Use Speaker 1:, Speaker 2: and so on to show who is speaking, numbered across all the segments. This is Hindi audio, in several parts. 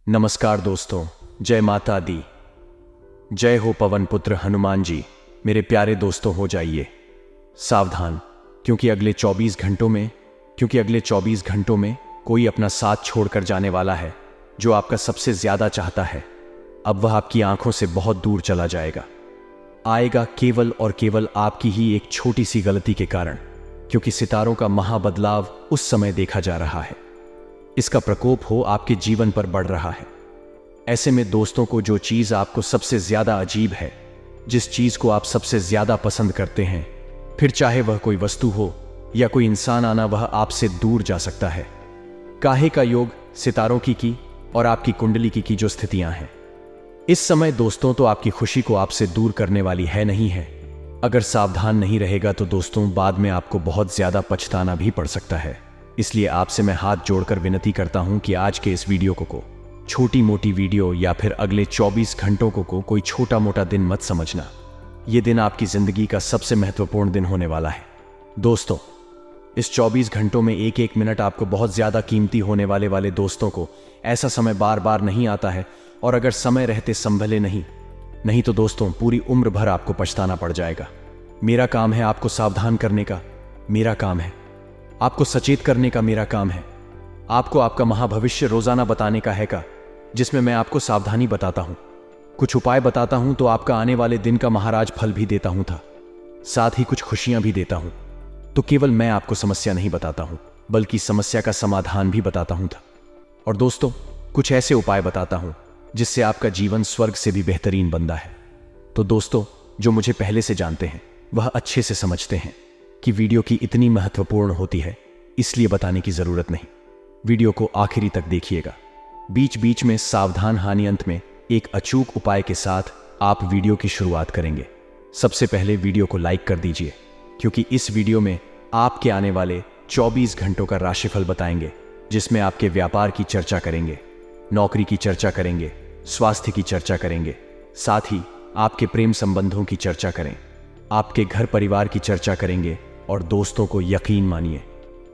Speaker 1: नमस्कार दोस्तों, जय माता दी। जय हो पवन पुत्र हनुमान जी। मेरे प्यारे दोस्तों, हो जाइए सावधान, क्योंकि अगले 24 घंटों में कोई अपना साथ छोड़कर जाने वाला है जो आपका सबसे ज्यादा चाहता है। अब वह आपकी आंखों से बहुत दूर चला जाएगा। आएगा केवल और केवल आपकी ही एक छोटी सी गलती के कारण, क्योंकि सितारों का महाबदलाव उस समय देखा जा रहा है। इसका प्रकोप हो आपके जीवन पर बढ़ रहा है। ऐसे में दोस्तों को जो चीज आपको सबसे ज्यादा अजीब है, जिस चीज को आप सबसे ज्यादा पसंद करते हैं, फिर चाहे वह कोई वस्तु हो या कोई इंसान आना, वह आपसे दूर जा सकता है। काहे का योग सितारों की और आपकी कुंडली की जो स्थितियां हैं इस समय दोस्तों, तो आपकी खुशी को आपसे दूर करने वाली है नहीं है। अगर सावधान नहीं रहेगा तो दोस्तों, बाद में आपको बहुत ज्यादा पछताना भी पड़ सकता है। इसलिए आपसे मैं हाथ जोड़कर विनती करता हूं कि आज के इस वीडियो को छोटी मोटी वीडियो या फिर अगले 24 घंटों को कोई छोटा मोटा दिन मत समझना। यह दिन आपकी जिंदगी का सबसे महत्वपूर्ण दिन होने वाला है। दोस्तों, इस 24 घंटों में एक एक मिनट आपको बहुत ज्यादा कीमती होने वाले दोस्तों को ऐसा समय बार बार नहीं आता है, और अगर समय रहते संभले नहीं तो दोस्तों, पूरी उम्र भर आपको पछताना पड़ जाएगा। मेरा काम है आपको सावधान करने का, मेरा काम है आपको सचेत करने का, मेरा काम है आपको आपका महाभविष्य रोजाना बताने का है का, जिसमें मैं आपको सावधानी बताता हूं, कुछ उपाय बताता हूं, तो आपका आने वाले दिन का महाराज फल भी देता हूं था, साथ ही कुछ खुशियां भी देता हूं। तो केवल मैं आपको समस्या नहीं बताता हूं, बल्कि समस्या का समाधान भी बताता हूं था। और दोस्तों, कुछ ऐसे उपाय बताता हूं जिससे आपका जीवन स्वर्ग से भी बेहतरीन बनता है। तो दोस्तों, जो मुझे पहले से जानते हैं वह अच्छे से समझते हैं कि वीडियो की इतनी महत्वपूर्ण होती है, इसलिए बताने की जरूरत नहीं। वीडियो को आखिरी तक देखिएगा। बीच बीच में सावधान, हानि अंत में एक अचूक उपाय के साथ आप वीडियो की शुरुआत करेंगे। सबसे पहले वीडियो को लाइक कर दीजिए, क्योंकि इस वीडियो में आपके आने वाले 24 घंटों का राशिफल बताएंगे, जिसमें आपके व्यापार की चर्चा करेंगे, नौकरी की चर्चा करेंगे, स्वास्थ्य की चर्चा करेंगे, साथ ही आपके प्रेम संबंधों की चर्चा करें, आपके घर परिवार की चर्चा करेंगे। और दोस्तों को यकीन मानिए,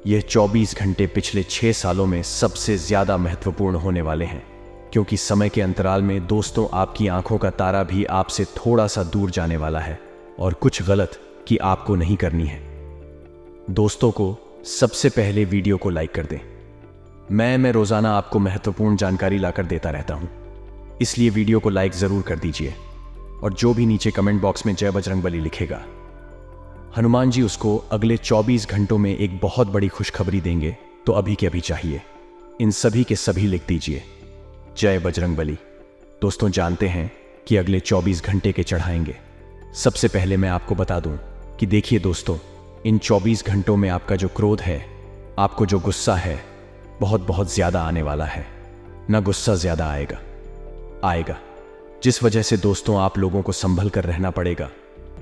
Speaker 1: यह 24 घंटे पिछले 6 सालों में सबसे ज्यादा महत्वपूर्ण होने वाले हैं, क्योंकि समय के अंतराल में दोस्तों, आपकी आंखों का तारा भी आपसे थोड़ा सा दूर जाने वाला है, और कुछ गलत कि आपको नहीं करनी है। दोस्तों को सबसे पहले वीडियो को लाइक कर दें। मैं रोजाना आपको महत्वपूर्ण जानकारी लाकर देता रहता हूं, इसलिए वीडियो को लाइक जरूर कर दीजिए। और जो भी नीचे कमेंट बॉक्स में जय बजरंगबली लिखेगा, हनुमान जी उसको अगले 24 घंटों में एक बहुत बड़ी खुशखबरी देंगे, तो अभी के अभी चाहिए इन सभी के सभी लिख दीजिए जय बजरंगबली। दोस्तों, जानते हैं कि अगले 24 घंटे के चढ़ाएंगे। सबसे पहले मैं आपको बता दूं कि देखिए दोस्तों, इन 24 घंटों में आपका जो क्रोध है, आपको जो गुस्सा है, बहुत ज्यादा आने वाला है। ना गुस्सा ज्यादा आएगा, जिस वजह से दोस्तों आप लोगों को संभल कर रहना पड़ेगा,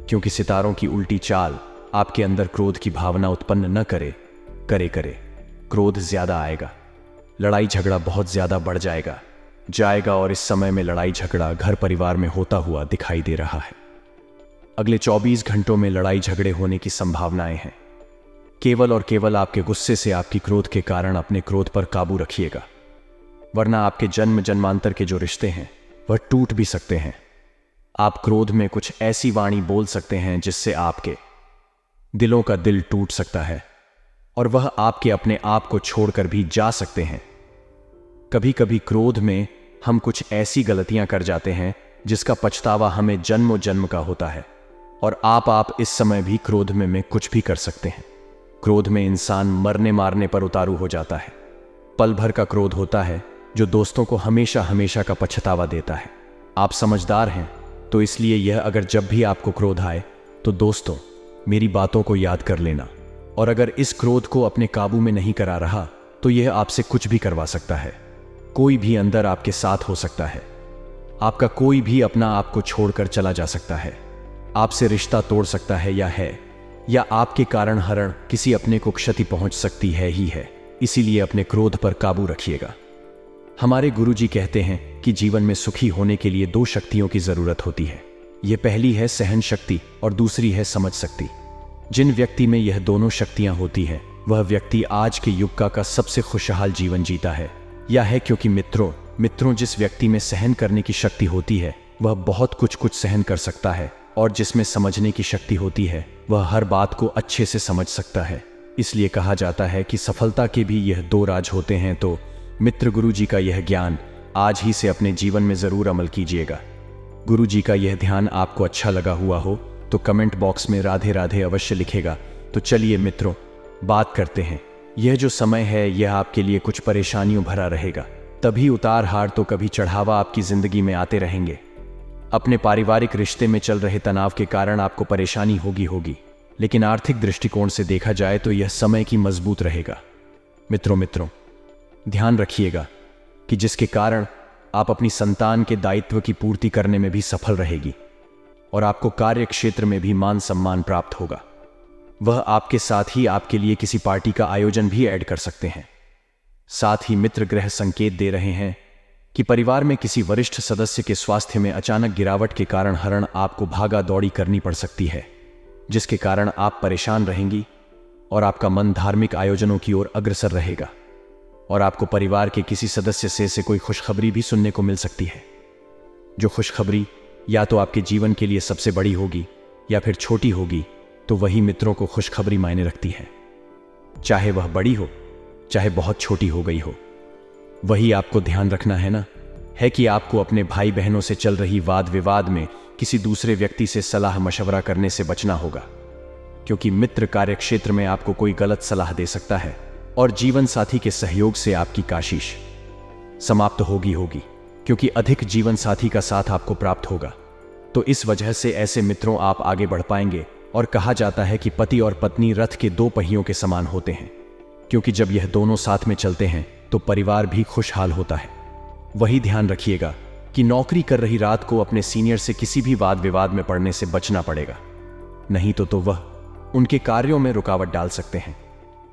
Speaker 1: क्योंकि सितारों की उल्टी चाल आपके अंदर क्रोध की भावना उत्पन्न न करे। क्रोध ज्यादा आएगा, लड़ाई झगड़ा बहुत ज्यादा बढ़ जाएगा, और इस समय में लड़ाई झगड़ा घर परिवार में होता हुआ दिखाई दे रहा है। अगले 24 घंटों में लड़ाई झगड़े होने की संभावनाएं हैं। केवल और केवल आपके गुस्से से, आपकी क्रोध के कारण अपने क्रोध पर काबू रखिएगा, वरना आपके जन्म जन्मांतर के जो रिश्ते हैं वह टूट भी सकते हैं। आप क्रोध में कुछ ऐसी वाणी बोल सकते हैं जिससे आपके दिलों का दिल टूट सकता है, और वह आपके अपने आप को छोड़कर भी जा सकते हैं। कभी कभी क्रोध में हम कुछ ऐसी गलतियां कर जाते हैं जिसका पछतावा हमें जन्मों जन्म का होता है, और आप इस समय भी क्रोध में कुछ भी कर सकते हैं। क्रोध में इंसान मरने मारने पर उतारू हो जाता है। पल भर का क्रोध होता है जो दोस्तों को हमेशा का पछतावा देता है। आप समझदार हैं, तो इसलिए यह अगर जब भी आपको क्रोध आए तो दोस्तों, मेरी बातों को याद कर लेना, और अगर इस क्रोध को अपने काबू में नहीं करा रहा तो यह आपसे कुछ भी करवा सकता है। कोई भी अंदर आपके साथ हो सकता है, आपका कोई भी अपना आपको छोड़कर चला जा सकता है, आपसे रिश्ता तोड़ सकता है, या आपके कारण हरण किसी अपने को क्षति पहुंच सकती है ही है। इसीलिए अपने क्रोध पर काबू रखिएगा। हमारे गुरुजी कहते हैं कि जीवन में सुखी होने के लिए 2 शक्तियों की जरूरत होती है। यह पहली है सहन शक्ति और दूसरी है समझ शक्ति। जिन व्यक्ति में यह दोनों शक्तियां होती हैं, वह व्यक्ति आज के युग का सबसे खुशहाल जीवन जीता है। यह है क्योंकि मित्रों, मित्रों, जिस व्यक्ति में सहन करने की शक्ति होती है वह बहुत कुछ सहन कर सकता है, और जिसमें समझने की शक्ति होती है वह हर बात को अच्छे से समझ सकता है। इसलिए कहा जाता है कि सफलता के भी यह दो राज होते हैं। तो मित्र, गुरु जी का यह ज्ञान आज ही से अपने जीवन में जरूर अमल कीजिएगा। गुरु जी का यह ध्यान आपको अच्छा लगा हुआ हो तो कमेंट बॉक्स में राधे राधे अवश्य लिखेगा। तो चलिए मित्रों, बात करते हैं। यह जो समय है यह आपके लिए कुछ परेशानियों भरा रहेगा। तभी उतार हार तो कभी चढ़ावा आपकी जिंदगी में आते रहेंगे। अपने पारिवारिक रिश्ते में चल रहे तनाव के कारण आपको परेशानी होगी, लेकिन आर्थिक दृष्टिकोण से देखा जाए तो यह समय की मजबूत रहेगा। मित्रों, ध्यान रखिएगा कि जिसके कारण आप अपनी संतान के दायित्व की पूर्ति करने में भी सफल रहेगी और आपको कार्य क्षेत्र में भी मान सम्मान प्राप्त होगा। वह आपके साथ ही आपके लिए किसी पार्टी का आयोजन भी ऐड कर सकते हैं। साथ ही मित्र, ग्रह संकेत दे रहे हैं कि परिवार में किसी वरिष्ठ सदस्य के स्वास्थ्य में अचानक गिरावट के कारण आपको भागा दौड़ी करनी पड़ सकती है, जिसके कारण आप परेशान रहेंगी और आपका मन धार्मिक आयोजनों की ओर अग्रसर रहेगा और आपको परिवार के किसी सदस्य से कोई खुशखबरी भी सुनने को मिल सकती है। जो खुशखबरी या तो आपके जीवन के लिए सबसे बड़ी होगी या फिर छोटी होगी, तो वही मित्रों को खुशखबरी मायने रखती है। चाहे वह बड़ी हो चाहे बहुत छोटी हो गई हो, वही आपको ध्यान रखना है ना, है कि आपको अपने भाई बहनों से चल रही वाद विवाद में किसी दूसरे व्यक्ति से सलाह मशवरा करने से बचना होगा, क्योंकि मित्र कार्य क्षेत्र में आपको कोई गलत सलाह दे सकता है और जीवन साथी के सहयोग से आपकी काशिश समाप्त होगी, क्योंकि अधिक जीवन साथी का साथ आपको प्राप्त होगा। तो इस वजह से ऐसे मित्रों आप आगे बढ़ पाएंगे। और कहा जाता है कि पति और पत्नी रथ के दो पहियों के समान होते हैं, क्योंकि जब यह दोनों साथ में चलते हैं तो परिवार भी खुशहाल होता है। वही ध्यान रखिएगा कि नौकरी कर रही रात को अपने सीनियर से किसी भी वाद विवाद में पड़ने से बचना पड़ेगा, नहीं तो वह उनके कार्यों में रुकावट डाल सकते हैं।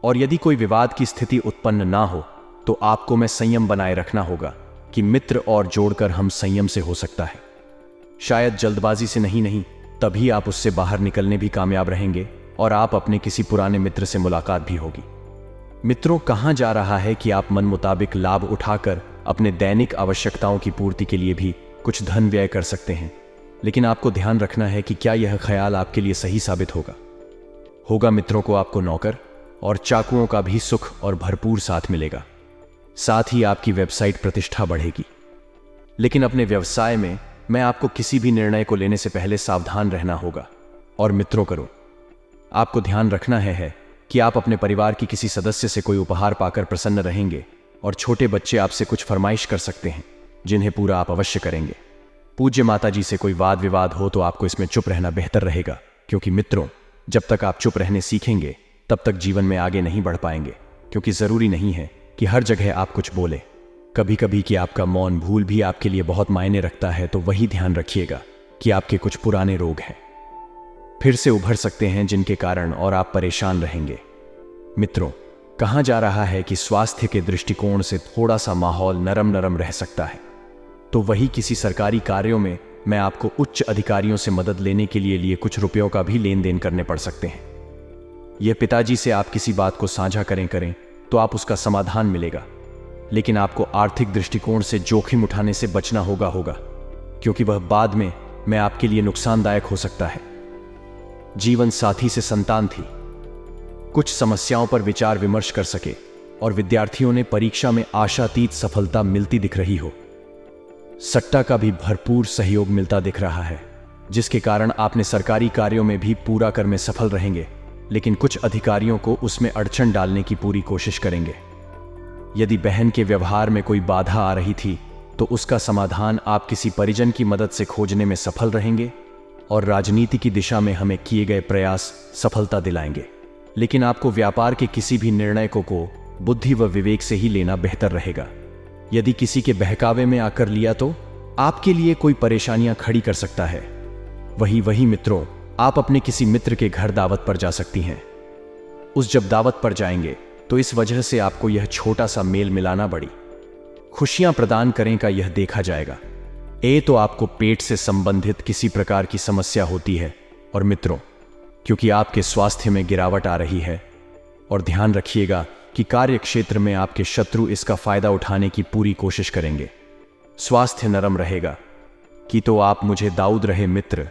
Speaker 1: और यदि कोई विवाद की स्थिति उत्पन्न ना हो तो आपको में संयम बनाए रखना होगा कि मित्र और जोड़कर हम संयम से हो सकता है। शायद जल्दबाजी से नहीं, तभी आप उससे बाहर निकलने भी कामयाब रहेंगे और आप अपने किसी पुराने मित्र से मुलाकात भी होगी। मित्रों, कहाँ जा रहा है कि आप मन मुताबिक लाभ उठाकर अपने दैनिक आवश्यकताओं की पूर्ति के लिए भी कुछ धन व्यय कर सकते हैं, लेकिन आपको ध्यान रखना है कि क्या यह ख्याल आपके लिए सही साबित होगा। मित्रों को आपको नौकर और चाकुओं का भी सुख और भरपूर साथ मिलेगा। साथ ही आपकी वेबसाइट प्रतिष्ठा बढ़ेगी। लेकिन अपने व्यवसाय में मैं आपको किसी भी निर्णय को लेने से पहले सावधान रहना होगा। और मित्रों, आपको ध्यान रखना है कि आप अपने परिवार की किसी सदस्य से कोई उपहार पाकर प्रसन्न रहेंगे और छोटे बच्चे आपसे कुछ फरमाइश कर सकते हैं, जिन्हें पूरा आप अवश्य करेंगे। पूज्य माता जी से कोई वाद विवाद हो तो आपको इसमें चुप रहना बेहतर रहेगा, क्योंकि मित्रों, जब तक आप चुप रहने सीखेंगे तब तक जीवन में आगे नहीं बढ़ पाएंगे। क्योंकि जरूरी नहीं है कि हर जगह आप कुछ बोले, कभी कभी कि आपका मौन भूल भी आपके लिए बहुत मायने रखता है। तो वही ध्यान रखिएगा कि आपके कुछ पुराने रोग हैं, फिर से उभर सकते हैं, जिनके कारण और आप परेशान रहेंगे। मित्रों, कहा जा रहा है कि स्वास्थ्य के दृष्टिकोण से थोड़ा सा माहौल नरम रह सकता है। तो वही किसी सरकारी कार्यों में मैं आपको उच्च अधिकारियों से मदद लेने के लिए कुछ रुपयों का भी लेन देन करने पड़ सकते हैं। यह पिताजी से आप किसी बात को साझा करें तो आप उसका समाधान मिलेगा, लेकिन आपको आर्थिक दृष्टिकोण से जोखिम उठाने से बचना होगा, क्योंकि वह बाद में मैं आपके लिए नुकसानदायक हो सकता है। जीवन साथी से संतान थी, कुछ समस्याओं पर विचार विमर्श कर सके और विद्यार्थियों ने परीक्षा में आशातीत सफलता मिलती दिख रही हो। सट्टा का भी भरपूर सहयोग मिलता दिख रहा है, जिसके कारण आपने सरकारी कार्यों में भी पूरा कर में सफल रहेंगे, लेकिन कुछ अधिकारियों को उसमें अड़चन डालने की पूरी कोशिश करेंगे। यदि बहन के व्यवहार में कोई बाधा आ रही थी तो उसका समाधान आप किसी परिजन की मदद से खोजने में सफल रहेंगे और राजनीति की दिशा में हमें किए गए प्रयास सफलता दिलाएंगे। लेकिन आपको व्यापार के किसी भी निर्णय को बुद्धि व विवेक से ही लेना बेहतर रहेगा। यदि किसी के बहकावे में आकर लिया तो आपके लिए कोई परेशानियां खड़ी कर सकता है। वही मित्रों, आप अपने किसी मित्र के घर दावत पर जा सकती हैं। जब दावत पर जाएंगे तो इस वजह से आपको यह छोटा सा मेल मिलाना बड़ी खुशियां प्रदान करें का यह देखा जाएगा। तो आपको पेट से संबंधित किसी प्रकार की समस्या होती है। और मित्रों, क्योंकि आपके स्वास्थ्य में गिरावट आ रही है, और ध्यान रखिएगा कि कार्य क्षेत्र में आपके शत्रु इसका फायदा उठाने की पूरी कोशिश करेंगे। स्वास्थ्य नरम रहेगा। कि तो आप मुझे दाऊद रहे मित्र,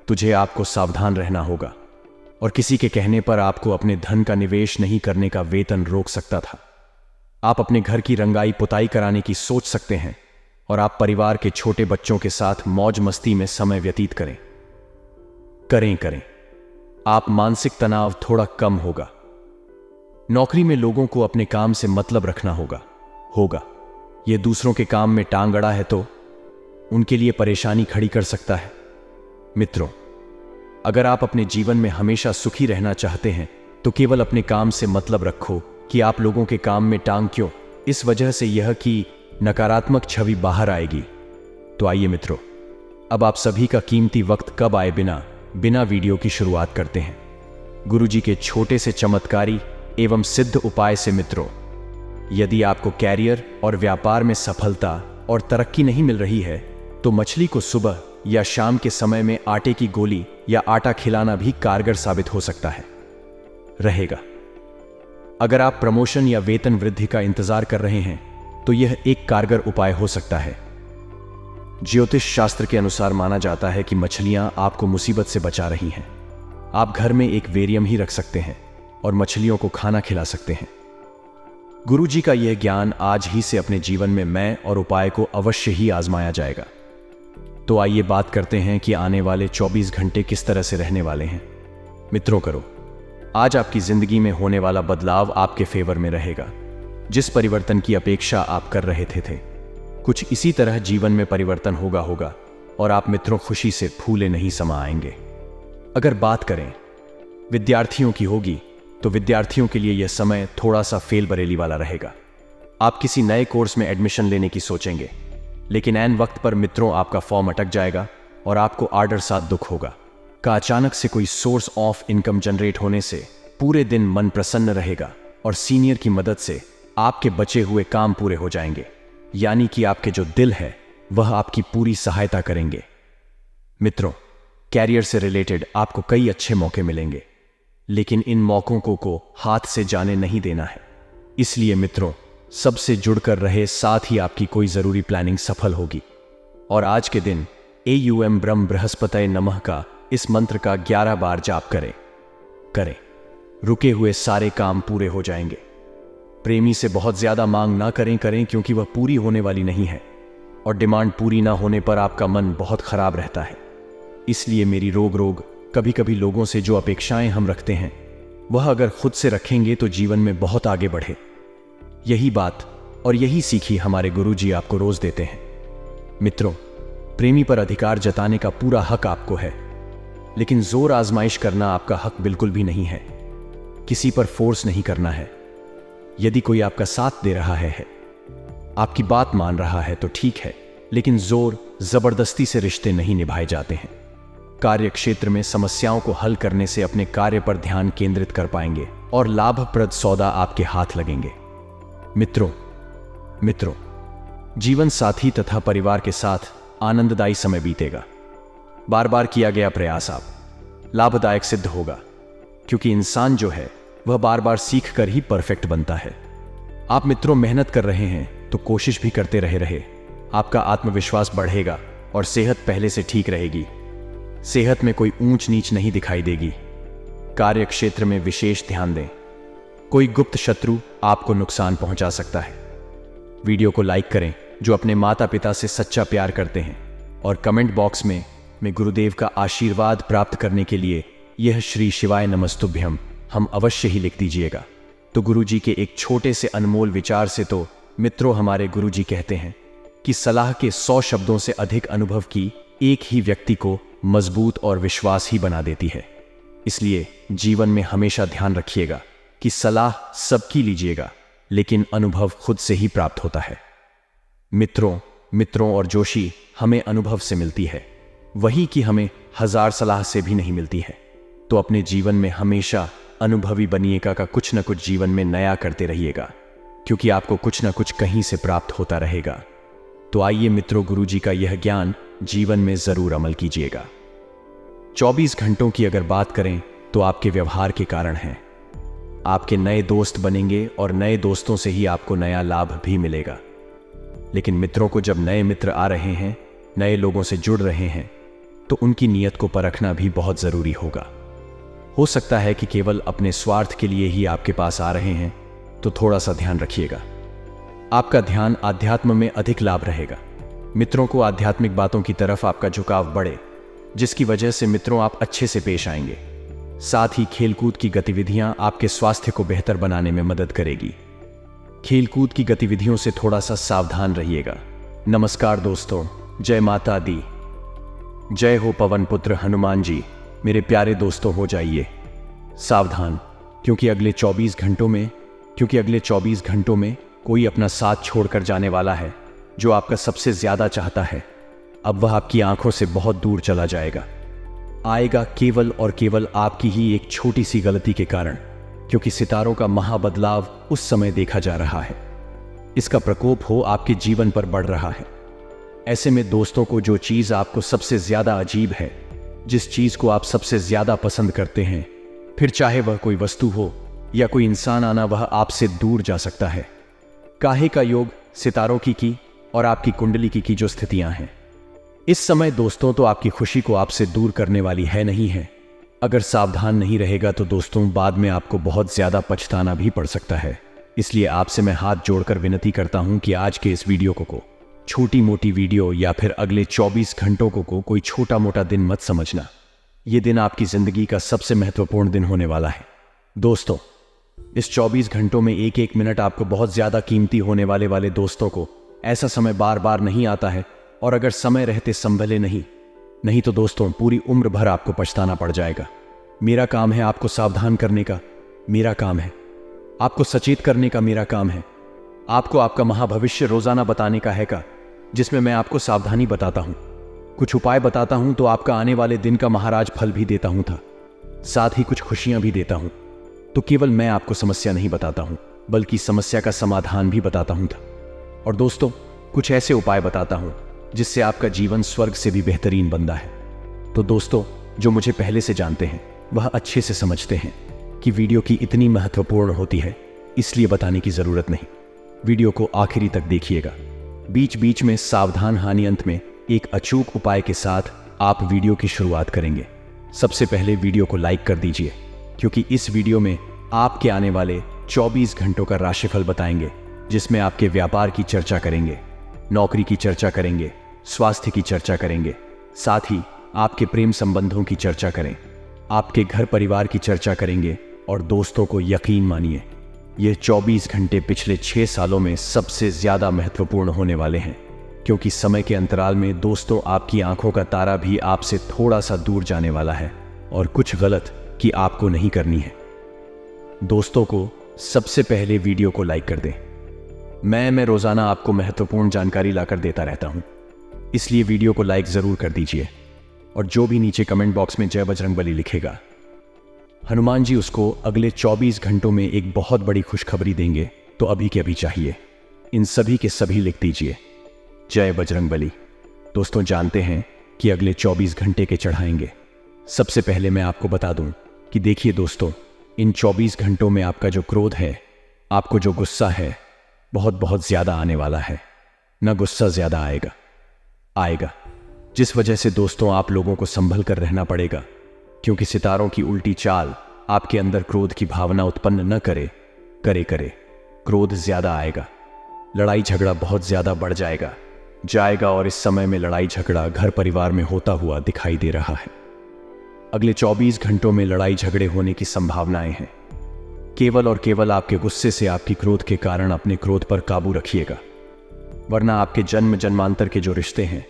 Speaker 1: तुझे आपको सावधान रहना होगा। और किसी के कहने पर आपको अपने धन का निवेश नहीं करने का वेतन रोक सकता था। आप अपने घर की रंगाई पुताई कराने की सोच सकते हैं और आप परिवार के छोटे बच्चों के साथ मौज मस्ती में समय व्यतीत करें। करें। आप मानसिक तनाव थोड़ा कम होगा। नौकरी में लोगों को अपने काम से मतलब रखना होगा। यह दूसरों के काम में टांग अड़ा है तो उनके लिए परेशानी खड़ी कर सकता है। मित्रों, अगर आप अपने जीवन में हमेशा सुखी रहना चाहते हैं तो केवल अपने काम से मतलब रखो कि आप लोगों के काम में टांग क्यों, इस वजह से यह कि नकारात्मक छवि बाहर आएगी। तो आइए मित्रों, अब आप सभी का कीमती वक्त कब आए बिना वीडियो की शुरुआत करते हैं गुरुजी के छोटे से चमत्कारी एवं सिद्ध उपाय से। मित्रों, यदि आपको कैरियर और व्यापार में सफलता और तरक्की नहीं मिल रही है तो मछली को सुबह या शाम के समय में आटे की गोली या आटा खिलाना भी कारगर साबित हो सकता है रहेगा। अगर आप प्रमोशन या वेतन वृद्धि का इंतजार कर रहे हैं तो यह एक कारगर उपाय हो सकता है। ज्योतिष शास्त्र के अनुसार माना जाता है कि मछलियां आपको मुसीबत से बचा रही हैं। आप घर में एक वेरियम ही रख सकते हैं और मछलियों को खाना खिला सकते हैं। गुरुजी का यह ज्ञान आज ही से अपने जीवन में मैं और उपाय को अवश्य ही आजमाया जाएगा। तो आइए बात करते हैं कि आने वाले 24 घंटे किस तरह से रहने वाले हैं। मित्रों करो, आज आपकी जिंदगी में होने वाला बदलाव आपके फेवर में रहेगा। जिस परिवर्तन की अपेक्षा आप कर रहे थे कुछ इसी तरह जीवन में परिवर्तन होगा और आप मित्रों खुशी से फूले नहीं समा आएंगे। अगर बात करें विद्यार्थियों की होगी तो विद्यार्थियों के लिए यह समय थोड़ा सा फेल बरेली वाला रहेगा। आप किसी नए कोर्स में एडमिशन लेने की सोचेंगे, लेकिन ऐन वक्त पर मित्रों आपका फॉर्म अटक जाएगा और आपको आर्डर साथ दुख होगा का अचानक से कोई सोर्स ऑफ इनकम जनरेट होने से पूरे दिन मन प्रसन्न रहेगा और सीनियर की मदद से आपके बचे हुए काम पूरे हो जाएंगे। यानी कि आपके जो दिल है वह आपकी पूरी सहायता करेंगे। मित्रों, कैरियर से रिलेटेड आपको कई अच्छे मौके मिलेंगे, लेकिन इन मौकों को हाथ से जाने नहीं देना है। इसलिए मित्रों, सबसे जुड़कर रहे, साथ ही आपकी कोई जरूरी प्लानिंग सफल होगी। और आज के दिन AUM ब्रह्म बृहस्पतये नमः का इस मंत्र का 11 बार जाप करें। रुके हुए सारे काम पूरे हो जाएंगे। प्रेमी से बहुत ज्यादा मांग ना करें क्योंकि वह पूरी होने वाली नहीं है और डिमांड पूरी ना होने पर आपका मन बहुत खराब रहता है। इसलिए मेरी रोग कभी कभी लोगों से जो अपेक्षाएं हम रखते हैं वह अगर खुद से रखेंगे तो जीवन में बहुत आगे बढ़े। यही बात और यही सीखी हमारे गुरुजी आपको रोज देते हैं। मित्रों, प्रेमी पर अधिकार जताने का पूरा हक आपको है, लेकिन जोर आजमाइश करना आपका हक बिल्कुल भी नहीं है। किसी पर फोर्स नहीं करना है। यदि कोई आपका साथ दे रहा है, आपकी बात मान रहा है तो ठीक है, लेकिन जोर जबरदस्ती से रिश्ते नहीं निभाए जाते हैं। कार्य क्षेत्र में समस्याओं को हल करने से अपने कार्य पर ध्यान केंद्रित कर पाएंगे और लाभप्रद सौदा आपके हाथ लगेंगे। मित्रों, जीवन साथी तथा परिवार के साथ आनंददायी समय बीतेगा। बार बार किया गया प्रयास आप लाभदायक सिद्ध होगा, क्योंकि इंसान जो है वह बार बार सीख कर ही परफेक्ट बनता है। आप मित्रों मेहनत कर रहे हैं तो कोशिश भी करते रहे। आपका आत्मविश्वास बढ़ेगा और सेहत पहले से ठीक रहेगी। सेहत में कोई ऊंच नीच नहीं दिखाई देगी। कार्य क्षेत्र में विशेष ध्यान दें। कोई गुप्त शत्रु आपको नुकसान पहुंचा सकता है। वीडियो को लाइक करें जो अपने माता पिता से सच्चा प्यार करते हैं, और कमेंट बॉक्स में गुरुदेव का आशीर्वाद प्राप्त करने के लिए यह श्री शिवाय नमस्तुभ्यम हम अवश्य ही लिख दीजिएगा। तो गुरुजी के एक छोटे से अनमोल विचार से तो मित्रों हमारे गुरुजी कहते हैं कि सलाह के 100 शब्दों से अधिक अनुभव की एक ही व्यक्ति को मजबूत और विश्वास ही बना देती है। इसलिए जीवन में हमेशा ध्यान रखिएगा कि सलाह सबकी लीजिएगा, लेकिन अनुभव खुद से ही प्राप्त होता है। मित्रों और जोशी हमें अनुभव से मिलती है, वही कि हमें 1000 सलाह से भी नहीं मिलती है। तो अपने जीवन में हमेशा अनुभवी बनिएगा का कुछ न कुछ जीवन में नया करते रहिएगा, क्योंकि आपको कुछ न कुछ कहीं से प्राप्त होता रहेगा। तो आइए मित्रों, गुरुजी का यह ज्ञान जीवन में जरूर अमल कीजिएगा। 24 घंटों की अगर बात करें तो आपके व्यवहार के कारण हैं। आपके नए दोस्त बनेंगे और नए दोस्तों से ही आपको नया लाभ भी मिलेगा। लेकिन मित्रों को जब नए मित्र आ रहे हैं, नए लोगों से जुड़ रहे हैं, तो उनकी नीयत को परखना भी बहुत ज़रूरी होगा। हो सकता है कि केवल अपने स्वार्थ के लिए ही आपके पास आ रहे हैं, तो थोड़ा सा ध्यान रखिएगा। आपका ध्यान आध्यात्म में अधिक लाभ रहेगा। मित्रों को आध्यात्मिक बातों की तरफ आपका झुकाव बढ़े, जिसकी वजह से मित्रों आप अच्छे से पेश आएंगे। साथ ही खेलकूद की गतिविधियां आपके स्वास्थ्य को बेहतर बनाने में मदद करेगी। खेलकूद की गतिविधियों से थोड़ा सा सावधान रहिएगा। नमस्कार दोस्तों, जय माता दी। जय हो पवन पुत्र हनुमान जी। मेरे प्यारे दोस्तों, हो जाइए सावधान, क्योंकि अगले 24 घंटों में कोई अपना साथ छोड़कर जाने वाला है जो आपका सबसे ज्यादा चाहता है। अब वह आपकी आंखों से बहुत दूर चला जाएगा। आएगा केवल और केवल आपकी ही एक छोटी सी गलती के कारण, क्योंकि सितारों का महाबदलाव उस समय देखा जा रहा है। इसका प्रकोप हो आपके जीवन पर बढ़ रहा है। ऐसे में दोस्तों को जो चीज आपको सबसे ज्यादा अजीब है, जिस चीज को आप सबसे ज्यादा पसंद करते हैं, फिर चाहे वह कोई वस्तु हो या कोई इंसान आना, वह आपसे दूर जा सकता है। काहे का योग सितारों की और आपकी कुंडली की जो स्थितियां हैं इस समय दोस्तों, तो आपकी खुशी को आपसे दूर करने वाली है नहीं है। अगर सावधान नहीं रहेगा तो दोस्तों बाद में आपको बहुत ज्यादा पछताना भी पड़ सकता है। इसलिए आपसे मैं हाथ जोड़कर विनती करता हूं कि आज के इस वीडियो को छोटी मोटी वीडियो या फिर अगले 24 घंटों को कोई छोटा मोटा दिन मत समझना। यह दिन आपकी जिंदगी का सबसे महत्वपूर्ण दिन होने वाला है। दोस्तों, इस 24 घंटों में एक एक मिनट आपको बहुत ज्यादा कीमती होने वाले दोस्तों को ऐसा समय बार बार नहीं आता है, और अगर समय रहते संभले नहीं तो दोस्तों पूरी उम्र भर आपको पछताना पड़ जाएगा। मेरा काम है आपको सावधान करने का, मेरा काम है आपको सचेत करने का, मेरा काम है आपको आपका महाभविष्य रोजाना बताने का है का, जिसमें मैं आपको सावधानी बताता हूं, कुछ उपाय बताता हूं, तो आपका आने वाले दिन का महाराज फल भी देता हूं था, साथ ही कुछ खुशियां भी देता हूं। तो केवल मैं आपको समस्या नहीं बताता हूं, बल्कि समस्या का समाधान भी बताता हूं था। और दोस्तों, कुछ ऐसे उपाय बताता हूं जिससे आपका जीवन स्वर्ग से भी बेहतरीन बनता है। तो दोस्तों, जो मुझे पहले से जानते हैं वह अच्छे से समझते हैं कि वीडियो की इतनी महत्वपूर्ण होती है, इसलिए बताने की जरूरत नहीं। वीडियो को आखिरी तक देखिएगा। बीच बीच में सावधान हानि, अंत में एक अचूक उपाय के साथ आप वीडियो की शुरुआत करेंगे। सबसे पहले वीडियो को लाइक कर दीजिए, क्योंकि इस वीडियो में आपके आने वाले 24 घंटों का राशिफल बताएंगे, जिसमें आपके व्यापार की चर्चा करेंगे, नौकरी की चर्चा करेंगे, स्वास्थ्य की चर्चा करेंगे, साथ ही आपके प्रेम संबंधों की चर्चा करें, आपके घर परिवार की चर्चा करेंगे। और दोस्तों को यकीन मानिए, ये 24 घंटे पिछले 6 सालों में सबसे ज्यादा महत्वपूर्ण होने वाले हैं, क्योंकि समय के अंतराल में दोस्तों आपकी आंखों का तारा भी आपसे थोड़ा सा दूर जाने वाला है, और कुछ गलत कि आपको नहीं करनी है। दोस्तों को सबसे पहले वीडियो को लाइक कर दें। मैं रोजाना आपको महत्वपूर्ण जानकारी लाकर देता रहता हूं, इसलिए वीडियो को लाइक जरूर कर दीजिए। और जो भी नीचे कमेंट बॉक्स में जय बजरंगबली लिखेगा, हनुमान जी उसको अगले 24 घंटों में एक बहुत बड़ी खुशखबरी देंगे, तो अभी के अभी चाहिए। इन सभी के सभी लिख दीजिए जय बजरंगबली। दोस्तों, जानते हैं कि अगले 24 घंटे के चढ़ाएंगे। सबसे पहले मैं आपको बता दूं कि देखिए दोस्तों, इन 24 घंटों में आपका जो क्रोध है, आपको जो गुस्सा है, बहुत ज्यादा आने वाला है। ना गुस्सा ज्यादा आएगा, जिस वजह से दोस्तों आप लोगों को संभल कर रहना पड़ेगा, क्योंकि सितारों की उल्टी चाल आपके अंदर क्रोध की भावना उत्पन्न न करे। क्रोध ज्यादा आएगा, लड़ाई झगड़ा बहुत ज्यादा बढ़ जाएगा, और इस समय में लड़ाई झगड़ा घर परिवार में होता हुआ दिखाई दे रहा है। अगले 24 घंटों में लड़ाई झगड़े होने की संभावनाएं हैं। केवल और केवल आपके गुस्से से, आपकी क्रोध के कारण अपने क्रोध पर काबू रखिएगा, वरना आपके जन्मांतर के जो रिश्ते हैं